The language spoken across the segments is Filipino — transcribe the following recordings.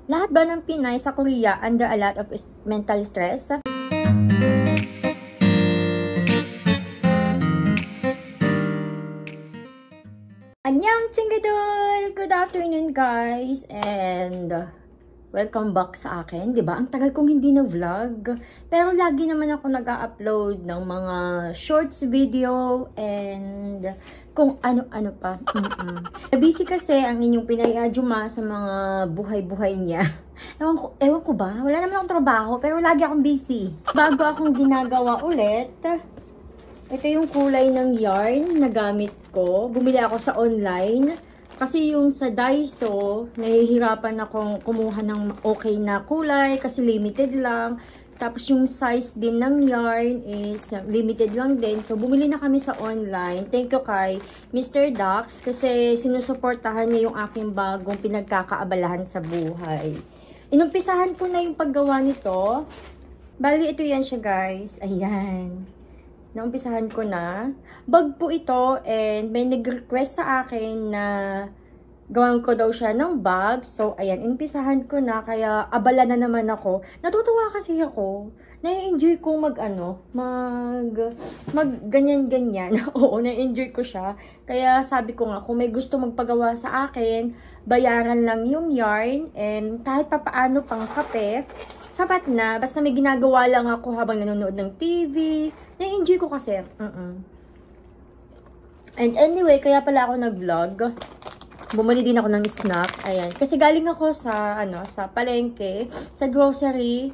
Lahat ba ng Pinay sa Korea under a lot of mental stress? Annyeong chingadol! Good afternoon guys! And welcome back sa akin. Diba? Ang tagal kong hindi na-vlog. Pero lagi naman ako nag-upload ng mga shorts video and kung ano-ano pa. Busy kasi ang inyong Pinay Ajuma sa mga buhay-buhay niya. Ewan ko ba? Wala naman akong trabaho pero lagi akong busy. Bago akong ginagawa ulit, ito yung kulay ng yarn na gamit ko. Bumili ako sa online. Kasi yung sa Daiso, nahihirapan akong kumuha ng okay na kulay kasi limited lang. Tapos yung size din ng yarn is limited lang din. So bumili na kami sa online. Thank you kay Mr. Dax kasi sinusuportahan niya yung aking bagong pinagkakaabalahan sa buhay. Inumpisahan ko na yung paggawa nito. Bali, ito yan siya guys. Ayan. Naumpisahan ko na. Bag po ito and may nag-request sa akin na gawan ko daw siya ng bag. So, ayan, umpisahan ko na. Kaya, abala na naman ako. Natutuwa kasi ako. Na-enjoy kong mag ganyan-ganyan. Oo, na-enjoy ko siya. Kaya, sabi ko nga, kung may gusto magpagawa sa akin, bayaran lang yung yarn. And kahit papaano pang kape, sapat na. Basta may ginagawa lang ako habang nanonood ng TV. Na-enjoy ko kasi. And anyway, kaya pala ako nag-vlog. Bumili din ako ng snack. Ayan. Kasi galing ako sa, sa palengke, sa grocery,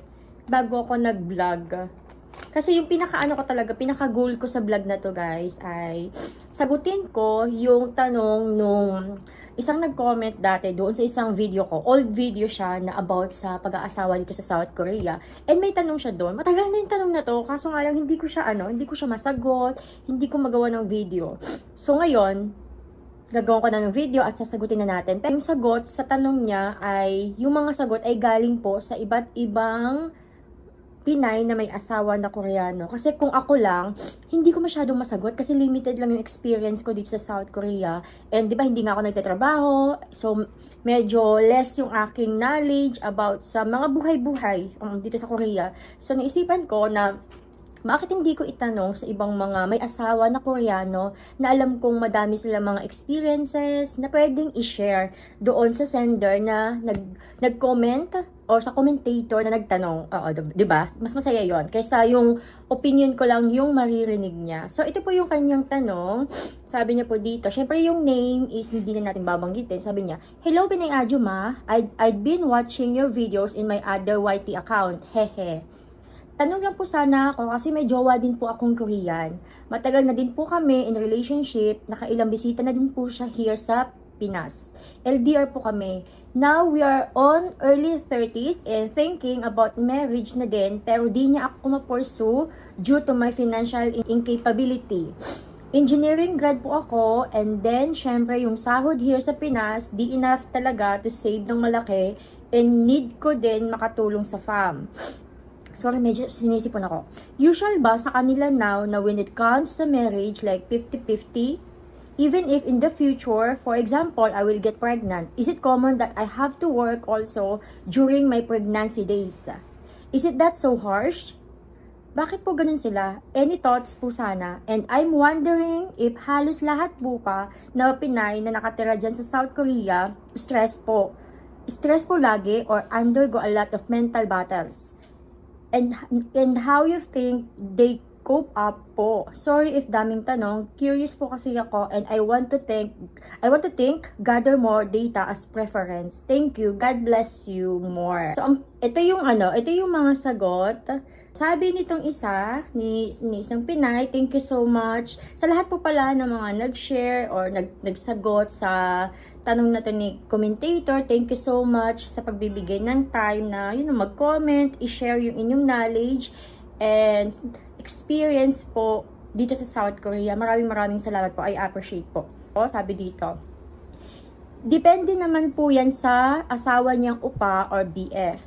bago ako nag-vlog. Kasi yung pinaka-goal ko sa vlog na to guys, ay sagutin ko yung tanong nung isang nag-comment dati doon sa isang video ko. Old video siya na about sa pag-aasawa dito sa South Korea. And may tanong siya doon. Matagal na yung tanong na to. Kaso nga lang hindi ko siya masagot. Hindi ko magawa ng video. So ngayon, gagawin ko na ng video at sasagutin na natin. Pero yung sagot sa tanong niya ay, yung mga sagot ay galing po sa iba't ibang Pinay na may asawa na Koreano. Kasi kung ako lang, hindi ko masyadong masagot kasi limited lang yung experience ko dito sa South Korea. And di ba hindi nga ako nagtatrabaho, so medyo less yung aking knowledge about sa mga buhay-buhay dito sa Korea. So naisipan ko na bakit hindi ko itanong sa ibang mga may asawa na Koreano na alam kong madami silang mga experiences na pwedeng i-share doon sa sender na nag-comment or sa commentator na nagtanong. Oo, diba? Mas masaya yon kaysa yung opinion ko lang yung maririnig niya. So, ito po yung kanyang tanong. Sabi niya po dito, syempre yung name is hindi na natin babanggitin. Sabi niya, "Hello, Pinay Ajuma. I'd been watching your videos in my other YT account. Hehe. Tanong lang po sana ako kasi may jowa din po akong Korean. Matagal na din po kami in relationship. Nakailang bisita na din po siya here sa Pinas. LDR po kami. Now we are on early 30s and thinking about marriage na din pero di niya ako ma-pursue due to my financial incapability. Engineering grad po ako and then syempre yung sahod here sa Pinas di enough talaga to save ng malaki and need ko din makatulong sa fam." Sorry, medyo sinisipon ako. Usual ba sa kanila now na when it comes to marriage like 50-50? Even if in the future, for example, I will get pregnant, is it common that I have to work also during my pregnancy days? Is it that so harsh? Bakit po ganun sila? Any thoughts po sana? And I'm wondering if halos lahat po pa na Pinay na nakatira dyan sa South Korea, stress po. Stress po lagi or undergo a lot of mental battles. And how you think they cope up po? Sorry if daming tanong. Curious po kasi ako and I want to think, gather more data as preference. Thank you. God bless you more. So, ito yung mga sagot. Sabi nitong isa, ni isang Pinay, thank you so much sa lahat po pala ng mga nag-share or nagsagot sa tanong na to ni commentator. Thank you so much sa pagbibigay ng time na mag-comment, i-share yung inyong knowledge and experience po dito sa South Korea. Maraming salamat po. I appreciate po. Sabi dito, depende naman po yan sa asawa niyang upa or BF.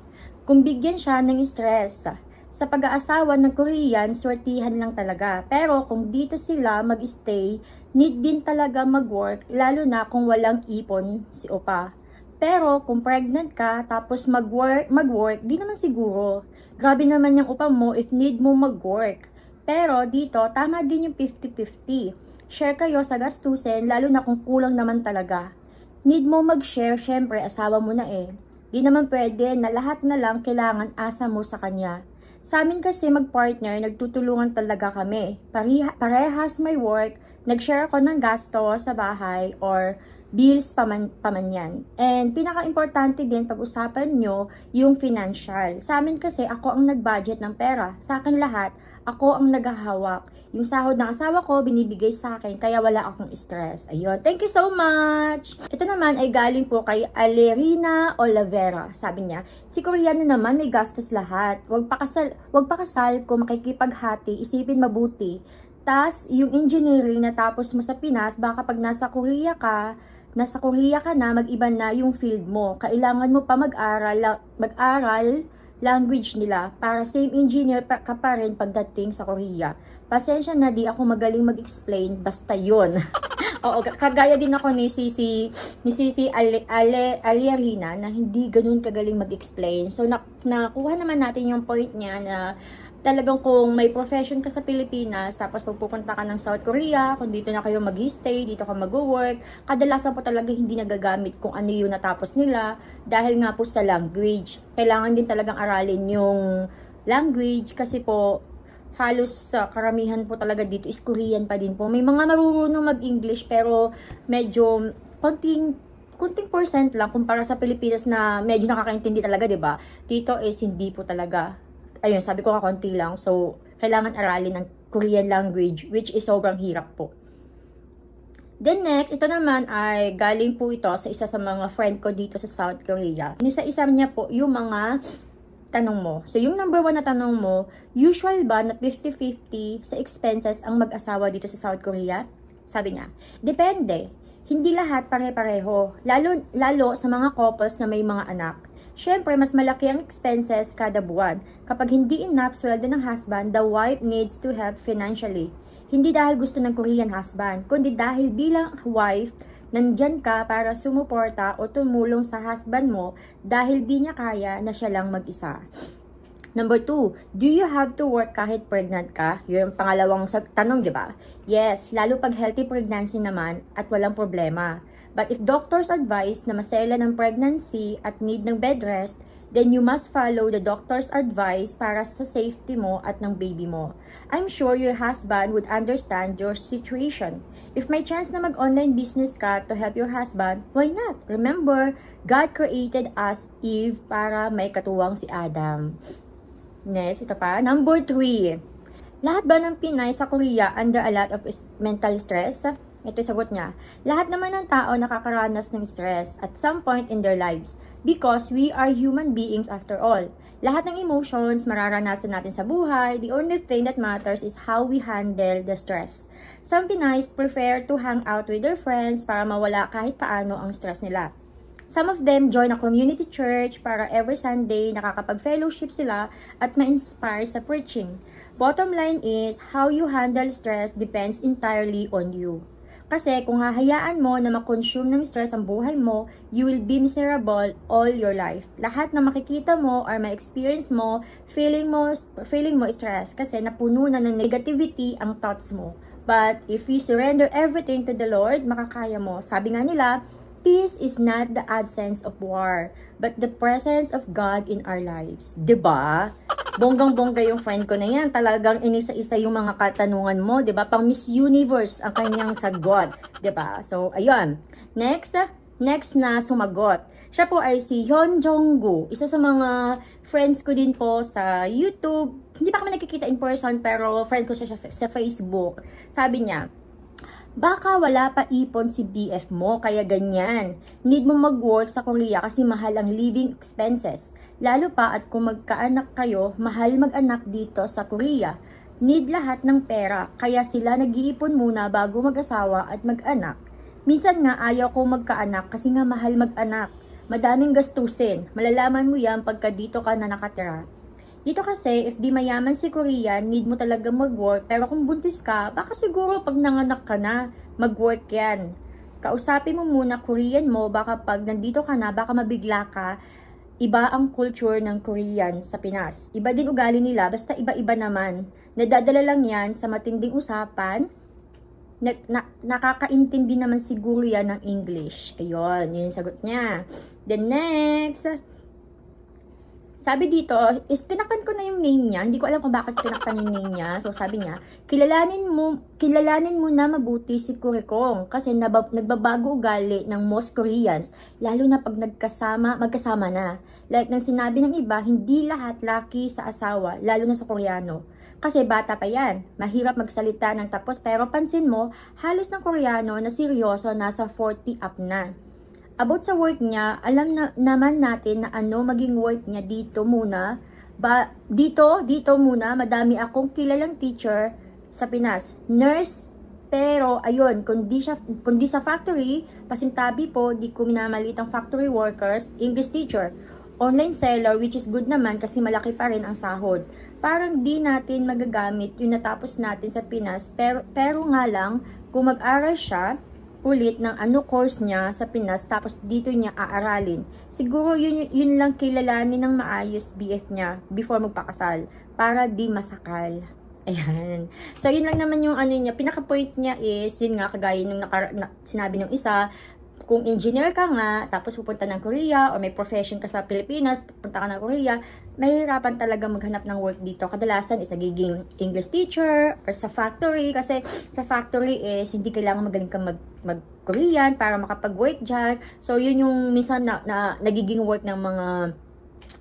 Kung bigyan siya ng stress, sa pag-aasawa ng Korean, swertihan lang talaga. Pero kung dito sila mag-stay, need din talaga mag-work, lalo na kung walang ipon si opa. Pero kung pregnant ka, tapos mag-work, di naman siguro. Grabe naman yung upa mo if need mo mag-work. Pero dito, tama din yung 50-50. Share kayo sa gastusin, lalo na kung kulang naman talaga. Need mo mag-share, syempre, asawa mo na eh. Di naman pwede na lahat na lang kailangan asa mo sa kanya. Sa amin kasi mag-partner, nagtutulungan talaga kami. Parehas may work, nag-share ako ng gasto sa bahay or bills paman yan. And pinaka-importante din pag-usapan nyo yung financial. Sa amin kasi ako ang nag-budget ng pera. Sa akin lahat, ako ang naghahawak. Yung sahod ng asawa ko, binibigay sa akin, kaya wala akong stress. Ayun. Thank you so much! Ito naman ay galing po kay Alerina Olivera. Sabi niya, si Koreano naman may gastos lahat. Wag pa kasal kung makikipaghati, isipin mabuti. Tas, yung engineering na tapos mo sa Pinas, baka pag nasa Korea ka na, mag-iba na yung field mo. Kailangan mo pa mag-aral language nila para same engineer ka pa rin pagdating sa Korea. Pasensya na, di ako magaling mag-explain, basta yun. Oo, kagaya din ako ni Sisi Alierina na hindi ganun kagaling mag-explain. So, nakuha naman natin yung point niya na talagang kung may profession ka sa Pilipinas, tapos pupunta ka ng South Korea, kung dito na kayo mag-stay, dito ka mag-work, kadalasan po talaga hindi nagagamit kung ano yung natapos nila dahil nga po sa language. Kailangan din talagang aralin yung language kasi po halos karamihan po talaga dito is Korean pa din po. May mga marunong mag-English pero medyo kunting percent lang kumpara sa Pilipinas na medyo nakakaintindi talaga, 'di ba? Dito is hindi po talaga. Ayun, sabi ko nga konti lang. So, kailangan aralin ng Korean language, which is sobrang hirap po. Then next, ito naman ay galing po ito sa isa sa mga friend ko dito sa South Korea. Isa-isa niya po yung mga tanong mo. So, yung number 1 na tanong mo, usual ba na 50-50 sa expenses ang mag-asawa dito sa South Korea? Sabi niya, depende. Hindi lahat pare-pareho. Lalo sa mga couples na may mga anak. Siyempre, mas malaki ang expenses kada buwan. Kapag hindi enough sweldo ng husband, the wife needs to help financially. Hindi dahil gusto ng Korean husband, kundi dahil bilang wife, nandyan ka para sumuporta o tumulong sa husband mo dahil di niya kaya na siya lang mag-isa. Number 2, do you have to work kahit pregnant ka? Yun yung pangalawang tanong, di ba? Yes, lalo pag healthy pregnancy naman at walang problema. But if doctors advise na masela ng pregnancy at need ng bed rest, then you must follow the doctor's advice para sa safety mo at ng baby mo. I'm sure your husband would understand your situation. If may chance na mag-online business ka to help your husband, why not? Remember, God created us Eve para may katuwang si Adam. Next, ito pa. Number 3. Lahat ba ng Pinay sa Korea under a lot of mental stress? Ito yung sagot niya. Lahat naman ng tao nakakaranas ng stress at some point in their lives because we are human beings after all. Lahat ng emotions mararanasan natin sa buhay. The only thing that matters is how we handle the stress. Some Pinays prefer to hang out with their friends para mawala kahit paano ang stress nila. Some of them join a community church para every Sunday nakakapag-fellowship sila at ma-inspire sa preaching. Bottom line is, how you handle stress depends entirely on you. Kasi kung hahayaan mo na makonsume ng stress ang buhay mo, you will be miserable all your life. Lahat na makikita mo or ma-experience mo, feeling mo stress kasi napuno na ng negativity ang thoughts mo. But if you surrender everything to the Lord, makakaya mo. Sabi nga nila, peace is not the absence of war, but the presence of God in our lives. Diba? Bonggang-bongga yung friend ko na yan. Talagang inisa-isa yung mga katanungan mo, 'di ba? Pang Miss Universe ang kanyang sagot, 'di ba? So, ayun. Next na sumagot. Siya po ay si Hyun Jong-gu. Isa sa mga friends ko din po sa YouTube. Hindi pa kami nakikita in person, pero friends ko siya sa Facebook. Sabi niya, baka wala pa ipon si BF mo, kaya ganyan. Need mo mag-work sa Korea kasi mahal ang living expenses. Lalo pa at kung magkaanak kayo, mahal mag-anak dito sa Korea. Need lahat ng pera, kaya sila nag-iipon muna bago mag-asawa at mag-anak. Minsan nga ayaw ko magkaanak kasi nga mahal mag-anak. Madaming gastusin, malalaman mo yan pagka dito ka na nakatira. Dito kasi, if di mayaman si Korea, need mo talaga mag-work. Pero kung buntis ka, baka siguro pag nanganak ka na, mag-work yan. Kausapin mo muna Korean mo, baka pag nandito ka na, baka mabigla ka. Iba ang culture ng Korean sa Pinas. Iba din ugali nila, basta iba-iba naman. Nadadala lang yan sa matinding usapan. Nakakaintindi naman siguro yan ng English. Ayun, yun yung sagot niya. Then next, sabi dito, is tinakpan ko na yung name niya. Hindi ko alam kung bakit tinakpan yung name niya. So sabi niya, kilalanin mo na mabuti si Kurikong kasi nagbabago ugali ng most Koreans, lalo na pag magkasama na. Like nang sinabi ng iba, hindi lahat lucky sa asawa, lalo na sa Koreano. Kasi bata pa yan, mahirap magsalita ng tapos, pero pansin mo, halos ng Koreano na seryoso nasa 40 up na. About sa work niya, alam naman natin na ano maging work niya dito muna. Dito muna, madami akong kilalang teacher sa Pinas. Nurse, pero ayun, kundi sa factory, pasintabi po, di ko minamalit ang factory workers, English teacher. Online seller, which is good naman kasi malaki pa rin ang sahod. Parang di natin magagamit yung natapos natin sa Pinas, pero nga lang, kung mag-aral siya ulit ng course niya sa Pinas tapos dito niya aaralin. Siguro yun lang kilalanin ng maayos BF niya before magpakasal para di masakal. Ayan. So yun lang naman yung niya, pinaka-point niya is yun nga kagaya nung sinabi ng isa, kung engineer ka nga, tapos pupunta ng Korea, or may profession ka sa Pilipinas, pupunta ka ng Korea, mahirapan talaga maghanap ng work dito. Kadalasan is nagiging English teacher, or sa factory, kasi sa factory is hindi kailangan magaling kang mag-Korean para makapag-work dyan. So, yun yung minsan na nagiging work ng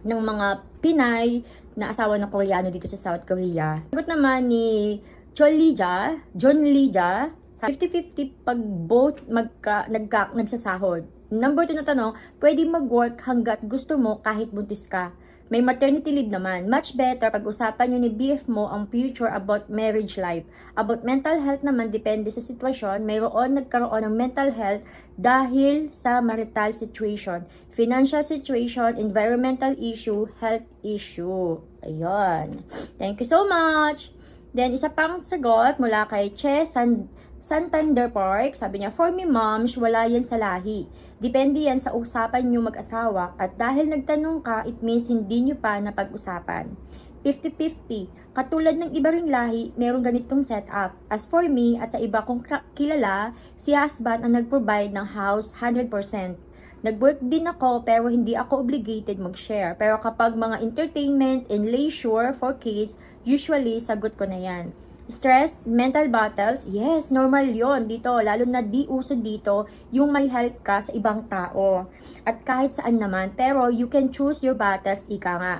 mga Pinay na asawa ng Koreano dito sa South Korea. Sagot naman ni John Lija, 50-50 pag both nagsasahod. Number 2 na tanong, pwede mag-work hanggat gusto mo kahit buntis ka. May maternity leave naman. Much better pag-usapan nyo ni BF mo ang future about marriage life. About mental health naman, depende sa sitwasyon. Nagkaroon ng mental health dahil sa marital situation, financial situation, environmental issue, health issue. Ayun. Thank you so much. Then, isa pang sagot mula kay Che Santander Park, sabi niya, for me moms, wala yan sa lahi. Depende yan sa usapan nyo mag-asawa at dahil nagtanong ka, it means hindi nyo pa napag-usapan. 50-50. Katulad ng iba ring lahi, merong ganitong setup. As for me at sa iba kong kilala, si husband ang nag-provide ng house 100%. Nag-work din ako pero hindi ako obligated mag-share. Pero kapag mga entertainment and leisure for kids, usually sagot ko na yan. Stress, mental battles, yes, normal yon dito. Lalo na di uso dito yung may help ka sa ibang tao. At kahit saan naman, pero you can choose your battles, ika nga.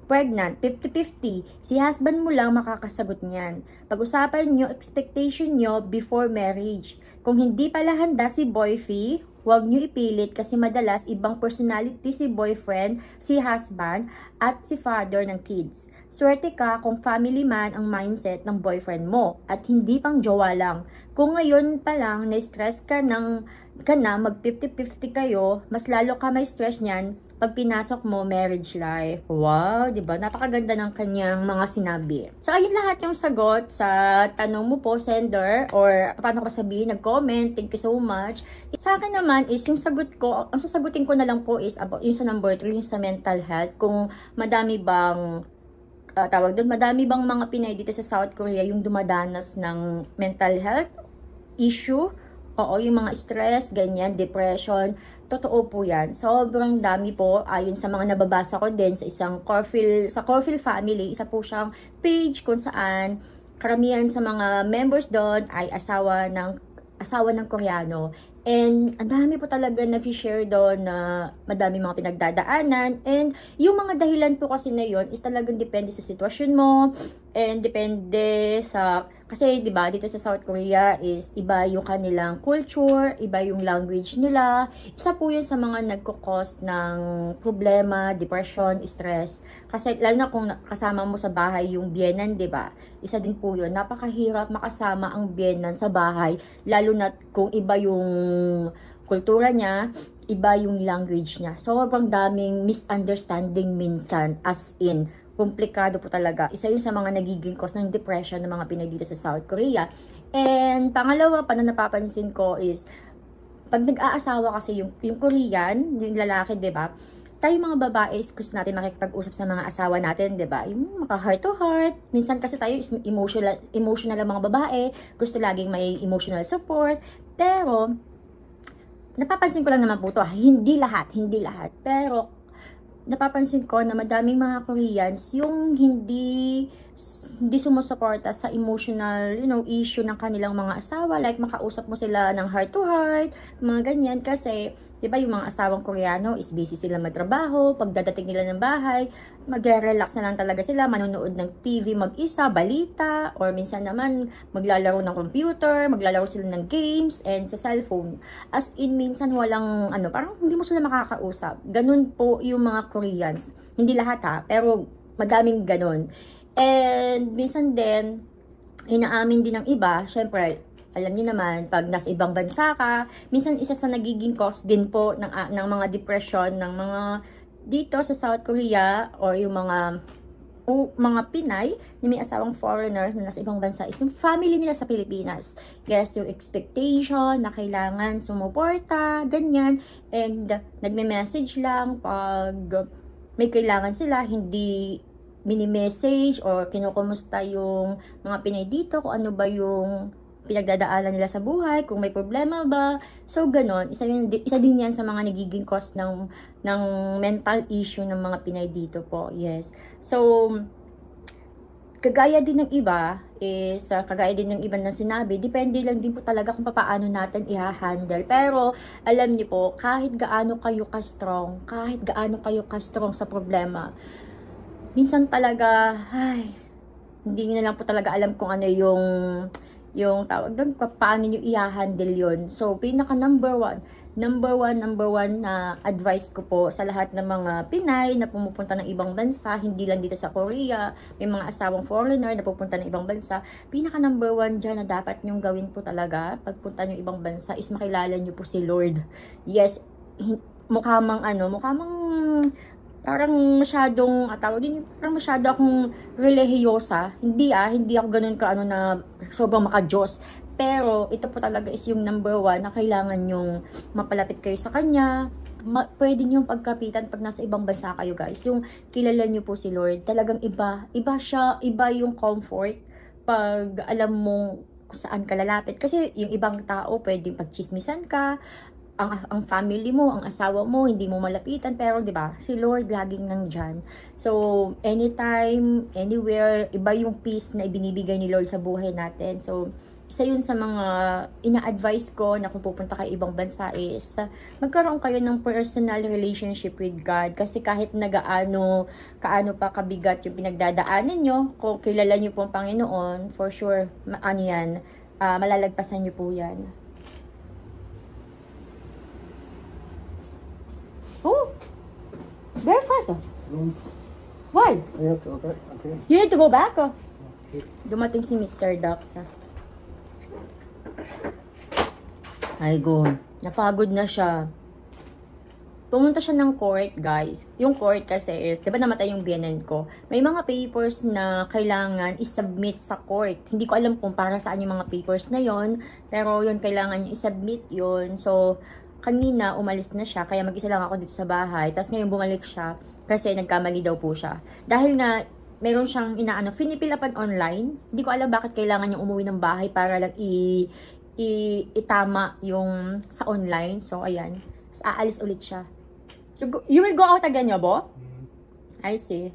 Pregnant, 50-50. Si husband mo lang makakasagot niyan. Pag-usapan nyo, expectation nyo before marriage. Kung hindi pala handa si boyfie, huwag nyo ipilit kasi madalas ibang personality si boyfriend, si husband, at si father ng kids. Swerte ka kung family man ang mindset ng boyfriend mo at hindi pang jowa lang. Kung ngayon pa lang na-stress ka na mag 50-50 kayo, mas lalo ka may stress niyan pag pinasok mo marriage life. Wow, di ba? Napakaganda ng kanyang mga sinabi. So, ayun lahat yung sagot sa tanong mo po, sender, or paano ko sabihin, nag-comment. Thank you so much. Sa akin naman is yung sagot ko, ang sasagutin ko na lang po is about yung sa number 3, yung sa mental health. Kung madami bang madami bang mga Pinay dito sa South Korea yung dumadanas ng mental health issue? Oo, yung mga stress, ganyan, depression, totoo po yan. Sobrang dami po, ayon sa mga nababasa ko din sa isang Corfield family, isa po siyang page kung saan karamihan sa mga members doon ay asawa ng Koreano. And ang dami po talaga nag-share doon na madami mga pinagdadaanan. And yung mga dahilan po kasi na yun is talagang depende sa sitwasyon mo. And depende sa, kasi diba dito sa South Korea is iba yung kanilang culture, iba yung language nila. Isa po yun sa mga nagkukos ng problema, depression, stress. Kasi lalo na kung kasama mo sa bahay yung biyenan, diba? Isa din po yun. Napakahirap makasama ang biyenan sa bahay. Lalo na kung iba yung kultura niya, iba yung language niya. Sobrang daming misunderstanding minsan, as in, komplikado po talaga. Isa yun sa mga nagiging cause ng depression ng mga Pinay dito sa South Korea. And pangalawa pa na napapansin ko is, pag nag-aasawa kasi yung Korean, yung lalaki, 'di ba? Tayo mga babae, gusto natin makikipag-usap sa mga asawa natin, 'di ba? Yung maka heart to heart. Minsan kasi tayo is emotional ang mga babae, gusto laging may emotional support. Pero napapansin ko lang naman po to, hindi lahat. Pero napapansin ko na madaming mga Koreans yung hindi sumusuporta sa emotional, issue ng kanilang mga asawa. Like, makausap mo sila ng heart to heart, mga ganyan. Kasi, di ba, yung mga asawang Koreano is busy sila magtrabaho. Pag dadating nila ng bahay, magre-relax na lang talaga sila, manonood ng TV mag-isa, balita, or minsan naman, maglalaro ng computer, maglalaro sila ng games, and sa cellphone. As in, minsan walang, parang hindi mo sila makakausap. Ganun po yung mga Koreans. Hindi lahat ha, pero madaming ganun. And minsan din, inaamin din ng iba, syempre, alam niyo naman, pag nasa ibang bansa ka, minsan isa sa nagiging cause din po ng mga depression ng mga dito sa South Korea or yung mga Pinay na may asawang foreigner na nasa ibang bansa is yung family nila sa Pilipinas. Yes, yung expectation na kailangan sumuporta, ganyan, and nagme-message lang pag may kailangan sila, hindi mini-message or kinukumusta yung mga Pinay dito, kung ano ba yung pinagdadaanan nila sa buhay, kung may problema ba. So, ganon. Isa din yan sa mga nagiging cause ng mental issue ng mga Pinay dito po. Yes. So, kagaya din ng iba na sinabi, depende lang din po talaga kung paano natin i-handle. Pero, alam niyo po, kahit gaano kayo ka-strong sa problema, minsan talaga, hindi nyo na lang po talaga alam kung ano yung tawag doon, paano nyo i-handle yun. So, pinaka number one na advice ko po sa lahat ng mga Pinay na pumupunta ng ibang bansa, hindi lang dito sa Korea, may mga asawang foreigner na pupunta ng ibang bansa, pinaka number one dyan na dapat nyong gawin po talaga pagpunta nyo ibang bansa is makilala nyo po si Lord. Yes, mukhamang parang masyadong, parang masyado akong relihiyosa. Hindi ako ganun na sobrang maka-Diyos. Pero, ito po talaga is yung number one na kailangan yung mapalapit kayo sa Kanya. Pwede nyo pagkapitan pag nasa ibang bansa kayo, guys. Yung kilala nyo po si Lord. Talagang iba siya, iba yung comfort pag alam mong kung saan ka lalapit. Kasi yung ibang tao, pwedeng pagchismisan ka, ang family mo, ang asawa mo, hindi mo malapitan, pero 'di ba? Si Lord laging nandiyan. So, anytime, anywhere, iba yung peace na ibinibigay ni Lord sa buhay natin. So, isa yun sa mga ina-advise ko na kung pupunta kayo ibang bansa is magkaroon kayo ng personal relationship with God. Kasi kahit kaano pa kabigat yung pinagdadaanan nyo, kung kilala nyo po ang Panginoon, for sure, malalagpasan nyo po yan. Oh, very fast. Why? I have to go back. Okay. You need to go back. Dumating si Mr. Dax. Ay, go. Napagod na siya. Pumunta siya ng court, guys. Yung court kasi is, di ba namatay yung biyenan ko? May mga papers na kailangan isubmit sa court. Hindi ko alam kung para saan yung mga papers na yon, pero yun, kailangan yung isubmit yun. So, kanina, umalis na siya, kaya mag-isa lang ako dito sa bahay. Tapos ngayon bumalik siya, kasi nagkamali daw po siya. Dahil nga, meron siyang finipilapan online. Hindi ko alam bakit kailangan niyang umuwi ng bahay para lang itama yung sa online. So, ayan. Tapos aalis ulit siya. You will go out again, Yabo? I see.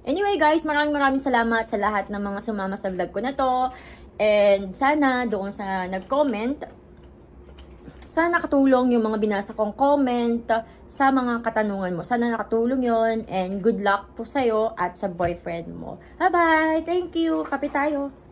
Anyway, guys, maraming salamat sa lahat ng mga sumama sa vlog ko na to. And sana, doon sa nag-comment, sana nakatulong yung mga binasa kong comment sa mga katanungan mo. Sana nakatulong yon, and good luck po sa'yo at sa boyfriend mo. Bye-bye! Thank you! Kape tayo!